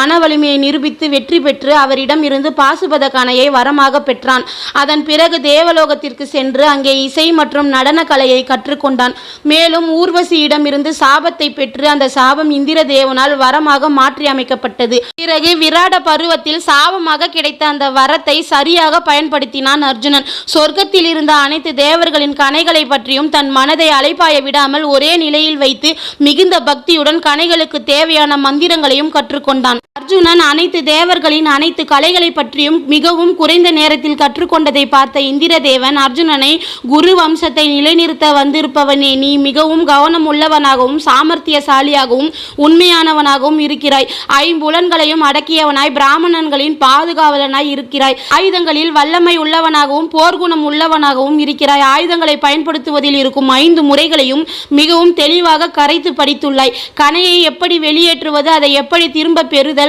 மன வலிமையை நிரூபித்து வெற்றி பெற்று அவரிடம் இருந்து பாசுபத கணையை வரமாக பெற்றான். அதன் பிறகு தேவலோகத்திற்கு சென்று அங்கே இசை மற்றும் நடன கலையை கற்றுக்கொண்டான். மேலும் ஊர்வசியிடம் இருந்து சாபத்தை பெற்று அந்த சாபம் இந்திர தேவனால் வரமாக மாற்றி அமைக்கப்பட்டது. பிறகு விராட பருவத்தில் சாபமாக கிடைத்த அந்த வரத்தை சரியாக பயன்படுத்தினான் அர்ஜுனன். சொர்க்கத்தில் இருந்த அனைத்து தேவர்களின் கணைகளை பற்றியும் தன் மனதை அலைப்பாய விடாமல் ஒரே நிலையில் வைத்து மிகுந்த பக்தியுடன் கணைகளுக்கு தேவையான மந்திரங்களையும் கற்றுக்கொண்டான். அர்ஜுனன் அனைத்து தேவர்களின் அனைத்து கலைகளை பற்றியும் மிகவும் குறைந்த நேரத்தில் கற்றுக்கொண்டதை பார்த்த இந்திர தேவன் அர்ஜுனனை, குரு வம்சத்தை நிலைநிறுத்த வந்திருப்பவனே, நீ மிகவும் கவனம் உள்ளவனாகவும் சாமர்த்தியசாலியாகவும் உண்மையானவனாகவும் இருக்கிறாய். ஐம்புலன்களையும் அடக்கியவனாய் பிராமணன்களின் பாதுகாவலனாய் இருக்கிறாய். ஆயுதங்களில் வல்லமை உள்ளவனாகவும் போர்க்குணம் உள்ளவனாகவும் இருக்கிறாய். ஆயுதங்களை பயன்படுத்துவதில் இருக்கும் 5 முறைகளையும் மிகவும் தெளிவாக கரைத்து படித்துள்ளாய். கணையை எப்படி வெளியேற்றுவது, அதை எப்படி திரும்ப பெறுதல்,